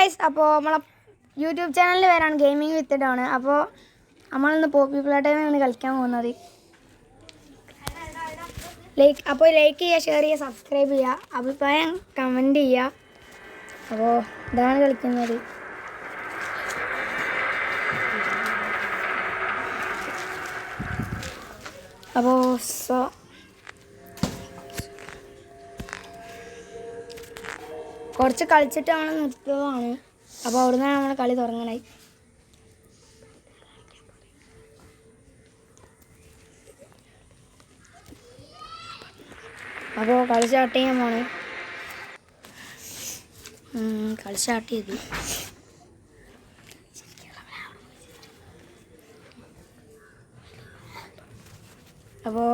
Guys, അപ്പോൾ നമ്മളെ YouTube ചാനലിൽ വരാണ് ഗെയിമിംഗ് വിത്ത് ഡോൺ. അപ്പോൾ നമ്മളിന്ന് പോപ്പി പ്ലേ ടൈമാണ് കളിക്കാൻ പോകുന്നത്. ലൈക്ക് ചെയ്യുക, ഷെയർ ചെയ്യുക, സബ്സ്ക്രൈബ് ചെയ്യുക, അഭിപ്രായം കമൻറ്റ് ചെയ്യുക. അപ്പോൾ ഇതാണ് കളിക്കുന്നത്. അപ്പോൾ കുറച്ച് കളിച്ചിട്ട് നമ്മൾ നിർത്തുന്നതാണ്. അപ്പോൾ അവിടെ നിന്നാണ് നമ്മൾ കളി തുടങ്ങണത്. അപ്പോൾ കളി സ്റ്റാർട്ട് ചെയ്യാൻ പോണ്. കളി സ്റ്റാർട്ട് ചെയ്തു. അപ്പോൾ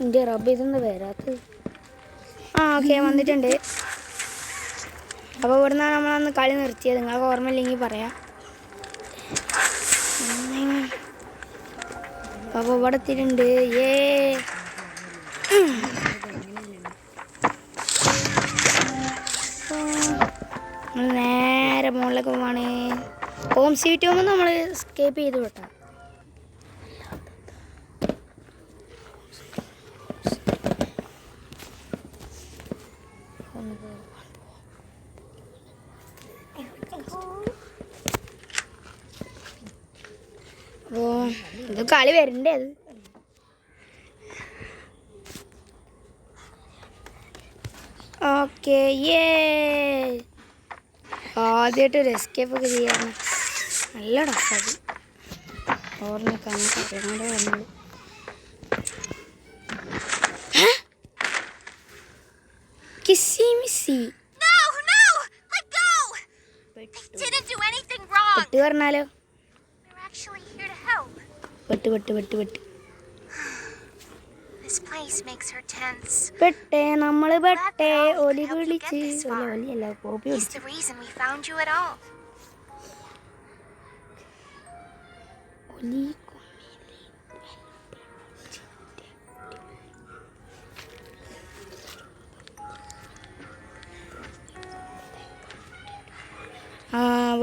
എൻ്റെ റബ്ബ് ഇതൊന്നും വരാത്തത്. ഓക്കെ, വന്നിട്ടുണ്ട്. അപ്പോൾ ഇവിടെ നിന്നാണ് നമ്മളന്ന് കളി നിർത്തിയത്. നിങ്ങൾക്ക് ഓർമ്മയില്ലെങ്കിൽ പറയാം. അപ്പോൾ ഇവിടെ എത്തിയിട്ടുണ്ട്. നമ്മൾ നേരെ മുകളിലേക്ക് പോവാണ്. ഹോം സീറ്റ് പോകുമ്പോൾ നമ്മൾ സ്കേപ്പ് ചെയ്ത് വിട്ടാം. അപ്പോൾ ഇത് കളി വരണ്ടേ? അത് ഓക്കെ. ആദ്യമായിട്ട് ഒരു എസ്കേപ്പ് ഒക്കെ ചെയ്യാറ് നല്ല ടഫത്. ഓർമ്മയൊക്കെ അങ്ങോട്ട് വന്നത്. പെട്ട് പറഞ്ഞാലോ? പെട്ടേ നമ്മള് പെട്ടേ ഒലി വിളിച്ച് ഒലിയല്ല പോപ്പി വിളിച്ചു.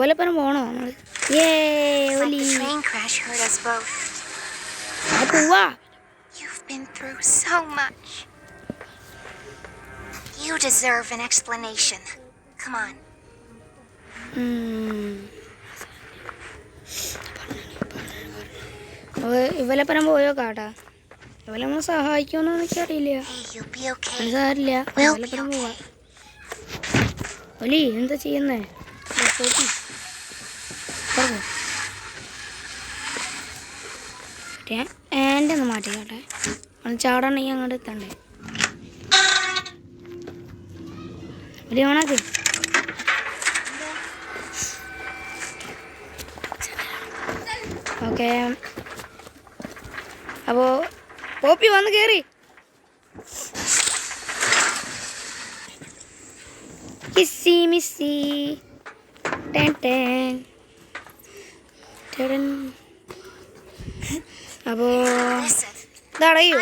ഒലപ്പനം പോണോ നമ്മള്? പോവാ. You've been through so much. You deserve an explanation. Come on. ഇവലപ്പനം പോയോ കാട്ടാ? ഇവലെ നമ്മൾ സഹായിക്കുമെന്ന് എനിക്കറിയില്ല. സാരില്ല, ഇവലപ്പനം പോവാ. ഒലി എന്താ ചെയ്യുന്നേ? എൻ്റെ ഒന്ന് മാറ്റിക്കോട്ടെ. ഒന്ന് ചാടണമെങ്കിൽ അങ്ങോട്ട് എത്തണ്ടേ? ഒരു ഓണാക്ക്. ഓക്കെ, അപ്പോൾ പോപ്പി വന്ന് കയറി. കിസ്സി മിസ്സി അപ്പോ ഇതടയോ?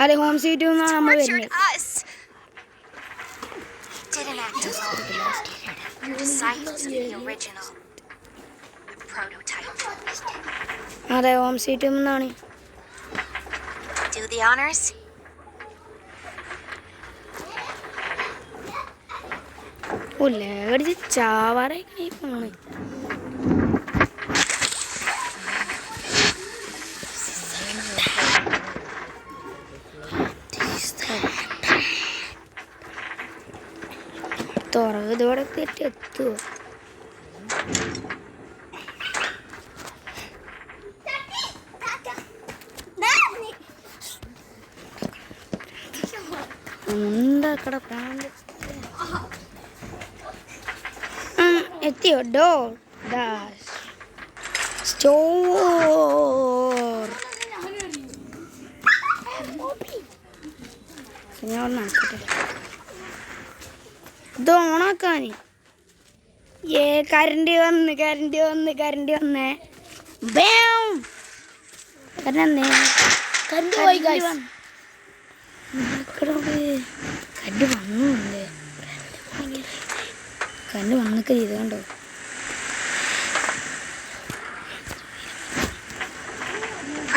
അതെ, ഹോം സീറ്റ് നമ്മൾ വരുന്നത്. അതെ, ഹോം സീറ്റ് എന്നാണ്. Do the honors. അടിച്ച് ചാവാറായി പോണ്. തുറവതോടെ എത്തുമോ? എന്താക്കട പ്രാന്ത്. എത്തിയോ? ഡോർ ഡാഷ് സ്റ്റോർ ഞാൻ നടക്കട്ടെ ഇത് ഓണാക്കാൻ കരണ്ട് വന്നേ കരണ്ട് വന്നുണ്ട് കരണ്ട് വന്നൊക്കെ ചെയ്ത് കണ്ടോ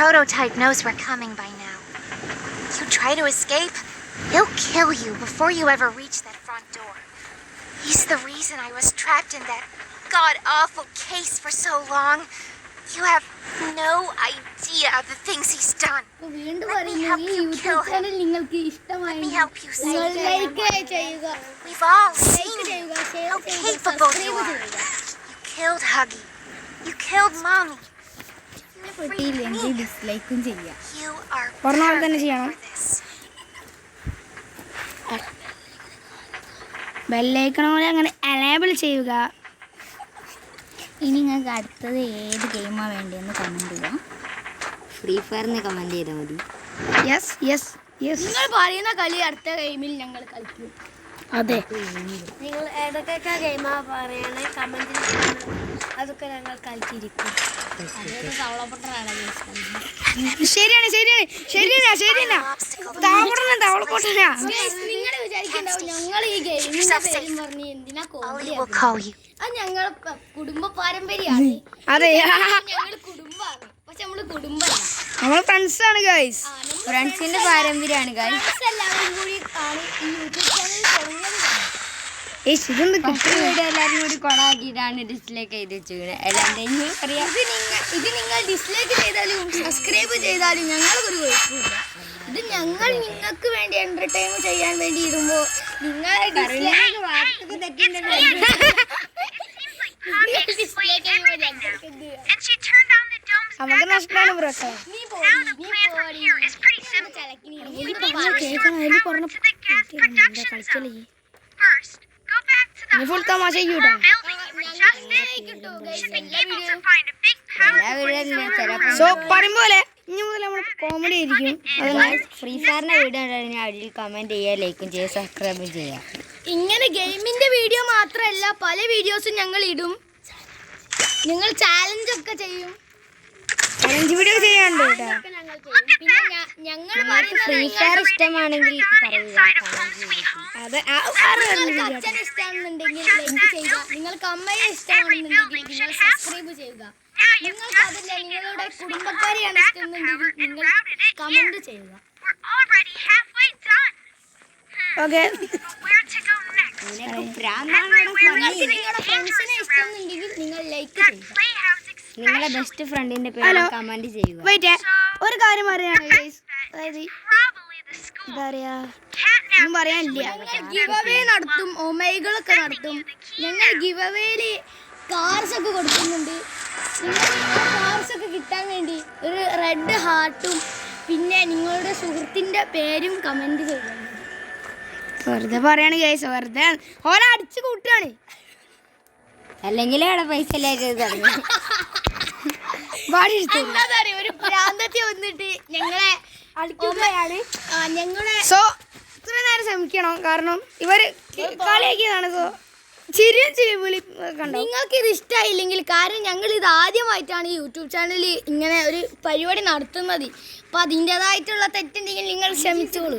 Prototype knows we're coming by now. You try to escape, he'll kill you before you ever reach that front door. He's the reason I was trapped in that god-awful case for so long. You have no idea of the things he's done. Let me help you kill him. Let me help you save him. We've all seen how capable you are. You killed Huggy. You killed Mommy. ഡിസ്ലൈക്കും ചെയ്യാം. You are തന്നെ perfect ചെയ്യണം for this. Bell icon പോലെ അങ്ങനെ enable ചെയ്യുക. ഇനി നിങ്ങൾക്ക് അടുത്തത് ഏത് ഗെയിമാണ് വേണ്ടതെന്ന് കമൻറ്റ് ചെയ്യാം. ഫ്രീ ഫയറിന് കമൻറ്റ് ചെയ്താൽ മതി. യെസ് യെസ് യെസ് നിങ്ങൾ പറയുന്ന കളി അടുത്ത ഗെയിമിൽ ഞങ്ങൾ കളിക്കും. അതെ നിങ്ങൾ ഏതൊക്കെ ഗെയിമാണ് പറയണേ കമൻറ്റിൽ അതൊക്കെ ഞങ്ങൾ കളിച്ചിരിക്കും. ശരിയാണ് തവളപ്പൊട്ടനാ. നിങ്ങൾ വിചാരിക്കണ്ടാവും ഞങ്ങൾ ഈ ഗെയിമിന്റെ പേരും പറഞ്ഞ് എന്തിനാ Ollie will call you. അത് ഞങ്ങൾ കുടുംബ പാരമ്പര്യമാണ്. അതെ ഞങ്ങൾ കുടുംബമാണ്, പക്ഷെ നമ്മള് കുടുംബമല്ല, നമ്മൾ ഫ്രണ്ട്സ് ആണ് ഗൈസ്. ഫ്രണ്ട്സിന്റെ പാരമ്പര്യമാണ് ഗൈസ്. എല്ലാവരും കൂടി ആണ് ഈ യൂട്യൂബ് ചാനൽ തുടങ്ങിയത്. ഇതെന്ത് വീഡിയോ എല്ലാവരും കൂടി കൊടാക്കിയിട്ടാണ് ഡിസ്ലൈക്ക് ചെയ്ത് വെച്ചിരിക്കുന്നത്. ഇത് നിങ്ങൾ ഡിസ്ലൈക്ക് ചെയ്താലും സബ്സ്ക്രൈബ് ചെയ്താലും ഞങ്ങൾക്കൊരു കുഴപ്പമില്ല. ഇത് ഞങ്ങൾ നിങ്ങൾക്ക് വേണ്ടി എന്റർടൈൻ ചെയ്യാൻ വേണ്ടി ഇടുമ്പോൾ നിങ്ങളെ നമുക്ക് നഷ്ടമാണ് ബ്രോക്ക. കളിക്കല്ലേ ഫുൾ തമാശ ചെയ്യൂട്ടാ. സോ പറയുമ്പോലെ ഇനി മുതൽ നമ്മൾ കോമഡി ആയിരിക്കും. ഫ്രീ ഫയറിന്റെ വീഡിയോ ഉണ്ടെങ്കിൽ അതിൽ കമന്റ് ചെയ്യുക, ലൈക്കും ചെയ്യുക, സബ്സ്ക്രൈബും ചെയ്യുക. ഇങ്ങനെ ഗെയിമിന്റെ വീഡിയോ മാത്രമല്ല പല വീഡിയോസും ഞങ്ങൾ ഇടും. ഞങ്ങൾ ചാലഞ്ച് ഒക്കെ ചെയ്യും. ചാലഞ്ച് വീഡിയോ ചെയ്യാനുണ്ട് കേട്ടോ. പിന്നെ ഞങ്ങൾ ഫ്രീ ഫയർ ഇഷ്ടമാണെങ്കിൽ പറയുക. അതെ അച്ഛൻ ഇഷ്ടമാണെന്നുണ്ടെങ്കിൽ ലൈക്ക് ചെയ്യുക. നിങ്ങൾക്ക് അമ്മയെ ഇഷ്ടമാണെന്നുണ്ടെങ്കിൽ നിങ്ങൾ സബ്സ്ക്രൈബ് ചെയ്യുക. നിങ്ങൾക്ക് അതല്ല നിങ്ങളുടെ കുടുംബക്കാരെയാണ് ഇഷ്ടമെന്നുണ്ടെങ്കിൽ നിങ്ങൾ കമന്റ് ചെയ്യുക. ഓക്കെ നിങ്ങൾക്ക് നിങ്ങളുടെ ഫ്രണ്ട്സിനെ ഇഷ്ടമെന്നുണ്ടെങ്കിൽ നിങ്ങൾ ലൈക്ക് ചെയ്യുക. നിങ്ങളുടെ ബെസ്റ്റ് ഫ്രണ്ടിന്റെ പേര് കമന്റ് ചെയ്യുക. വെയിറ്റ് ഒരു കാര്യം പറയാണ് ഗൈസ്. അതായത് എന്താ പറയാ ഒന്നും പറയാനില്ല. ഗിവ് അവേ നടത്തും, ഒമേഗകളൊക്കെ നടത്തും. ഞങ്ങൾ ഗിവ് അവേയില് കാർസ് ഒക്കെ കൊടുക്കുന്നുണ്ട്. കാർസ് ഒക്കെ കിട്ടാൻ വേണ്ടി ഒരു റെഡ് ഹാർട്ടും പിന്നെ നിങ്ങളുടെ സുഹൃത്തിന്റെ പേരും കമന്റ് ചെയ്യണം. വെറുതെ പറയാണ് ഗൈസ്, വെറുതെ ഓനെ അടിച്ചു കൂട്ടാണ്. അല്ലെങ്കിൽ അവിടെ പൈസ ഒരു ഭ്രാന്തത്തി വന്നിട്ട് ഞങ്ങളെ അടിക്കുകയാണ്. ഞങ്ങളെ സോ ഇത്ര നേരം ശ്രമിക്കണം, കാരണം ഇവര് കളിയാക്കിയതാണ്. സോ ചിരി വിളി കണ്ടോ. നിങ്ങൾക്ക് ഇത് ഇഷ്ടമായില്ലെങ്കിൽ, കാരണം ഞങ്ങൾ ഇത് ആദ്യമായിട്ടാണ് ഈ യൂട്യൂബ് ചാനലിൽ ഇങ്ങനെ ഒരു പരിപാടി നടത്തുന്നത്. അപ്പം അതിൻ്റെതായിട്ടുള്ള തെറ്റുണ്ടെങ്കിൽ നിങ്ങൾ ക്ഷമിച്ചോളൂ.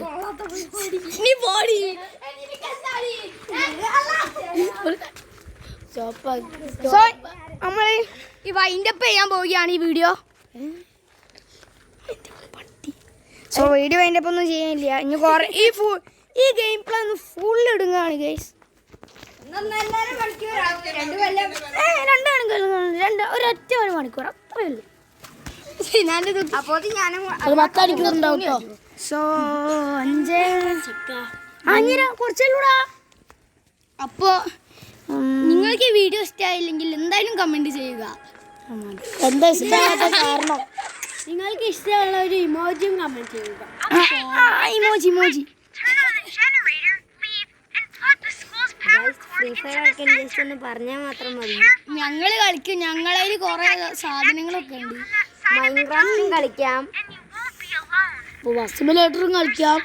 സോ നമ്മൾ ഈ വൈൻഡപ്പ് ചെയ്യാൻ പോവുകയാണ് ഈ വീഡിയോ. സോ വീഡിയോ അതിൻ്റെ ഒപ്പം ഒന്നും ചെയ്യാനില്ല. ഇനി കുറെ ഈ ഗെയിം പ്ലേ ഒന്ന് ഫുൾ ഇടുങ്ങാണ് ഗൈസ്. ഒരൊറ്റ 1 മണിക്കൂർ അത്രേ ഉള്ളൂ. അത് 10 മണിക്കൂറുണ്ടാവും കേട്ടോ. സോ 5 കുറച്ചല്ലൂടാ. അപ്പോൾ നിങ്ങൾക്ക് ഈ വീഡിയോ ഇഷ്ടമായില്ലെങ്കിൽ എന്തായാലും കമന്റ് ചെയ്യുക. എന്താ ഇഷ്ടമാകാത്ത കാരണം നിങ്ങൾക്ക് ഇഷ്ടമുള്ള ഒരു ഇമോജിയും കമന്റ് ചെയ്യുക. Emoji Turn on the generator, leave, and plug the school's free fire കളിക്കാൻ ജസ്റ്റ് ഒന്ന് പറഞ്ഞാൽ മാത്രം മതി. ഞങ്ങൾ കളിക്കും. ഞങ്ങളതിൽ കുറെ സാധനങ്ങളൊക്കെ ഉണ്ട്. മൈൻക്രാഫ്റ്റും കളിക്കാം, ബസ് സിമുലേറ്ററും കളിക്കാം.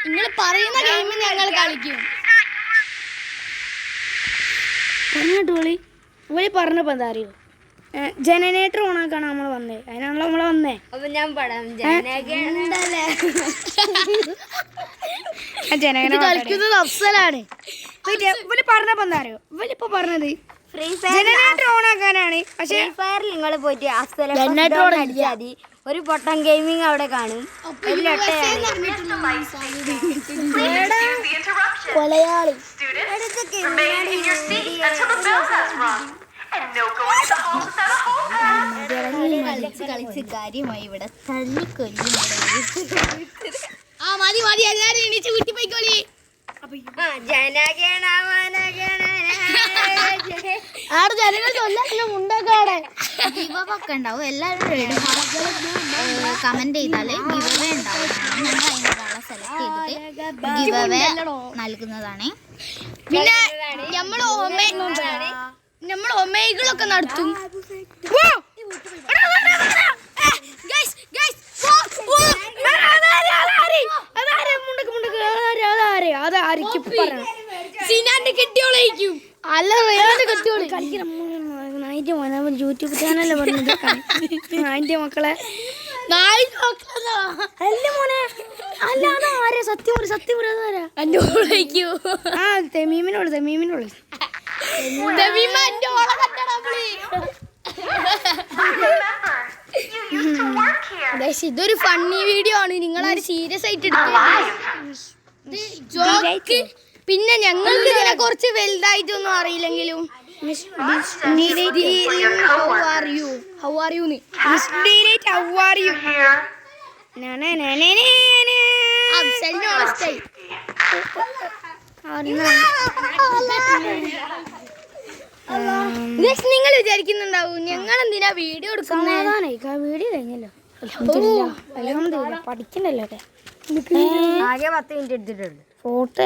നിങ്ങൾ പറയുന്ന ഗെയിം ഞങ്ങൾ കളിക്കും. പറഞ്ഞിട്ടോളി. ഓളി പറഞ്ഞപ്പോൾ എന്താ അറിയോ, ജനറേറ്റർ ഓണാക്കാണ് നമ്മൾ വന്നേ. അതിനാണല്ലോ നമ്മളെ വന്നേ. അപ്പൊ ഞാൻ പടാം കളിക്കുന്നത് അഫ്സലാണ്. ഇവര് പറഞ്ഞപ്പോ എന്താ അറിയോ, ഇവരിപ്പോ പറഞ്ഞത് ജനറേറ്റർ ഓണാക്കാനാണ്. പക്ഷെ ഫയറിൽ നിങ്ങൾ പോയിട്ട് ജനറേറ്റർ ഓണാക്കിയാ മതി. ഒരു പൊട്ടൻ ഗെയിമിങ് അവിടെ കാണും. കൊലയാളി. കളിച്ച് കാര്യമായി ഇവിടെ തള്ളിക്കൊല്ലും. ആ മതി മതി, എല്ലാരും എണീച്ച് വീട്ടിൽ പോയിക്കോളി. ആടെ ജനങ്ങൾ ചൊല്ലാറുണ്ടാക്കാടെ ഗിവൊക്കെ ഉണ്ടാവും. എല്ലാവരും കമന്റ് ചെയ്താല് ഗിവവേ ഉണ്ടാവും. ഞങ്ങൾ അതിനുള്ള സെലക്ട് ചെയ്തിട്ട് ഗിവവേ നൽകുന്നതാണ്. പിന്നെ നമ്മൾ ഒമേകളൊക്കെ നടത്തും. സിനാന്റെ കെട്ടിയോളായിരിക്കും. അല്ല റിയാന്റെ കെട്ടിയോളി യൂട്യൂബ് ചാനലല്ലേ പറഞ്ഞത്. അതിന്റെ മക്കളെ അല്ല മോനെ, അല്ല അതാരാ സത്യം അതാരാ? എന്റെ ഓളായിരിക്കൂ. ആ തെമീമിനോട് ഇതൊരു ഫണ്ണി വീഡിയോ ആണ്. നിങ്ങളാരും സീരിയസ് ആയിട്ട് എടുക്കുക. പിന്നെ ഞങ്ങൾക്ക് ഇതിനെ കുറച്ച് വലുതായിട്ടൊന്നും അറിയില്ലെങ്കിലും നിങ്ങൾ വിചാരിക്കുന്നുണ്ടാവും ഞങ്ങൾ എന്തിനാ വീഡിയോ എടുക്കുന്നത്. വീഡിയോ കഴിഞ്ഞല്ലോ. പഠിക്കണ്ടല്ലോ. ആകെ 10 മിനിറ്റ് എടുത്തിട്ടുണ്ട്. ഫോട്ടോ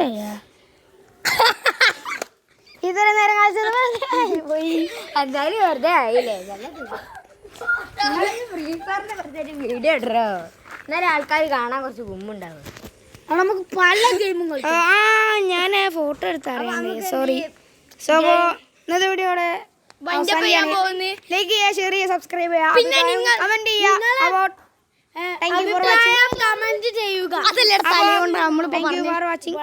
ഇത്ര നേരം പോയി. എന്തായാലും വെറുതെ ആയില്ലേ. വീഡിയോ ഇടറോ, എന്നാലും ആൾക്കാർ കാണാൻ കുറച്ച് ഗുമ്മുണ്ടാവും. നമുക്ക് പല ഗെയിമും ഞാൻ ഫോട്ടോ എടുത്തറിയാം. സോറി. സോ ഇന്നത്തെ വീഡിയോടെ ലൈക്ക് ചെയ്യുക, ഷെയർ ചെയ്യുക, സബ്സ്ക്രൈബ് ചെയ്യുക, പിന്നെ നിങ്ങൾ കമന്റ് ചെയ്യുക. കമന്റ് ചെയ്യുക. അതല്ലേ തലയുണ്ട് നമ്മൾ താങ്ക് യു ഫോർ വാച്ചിങ്.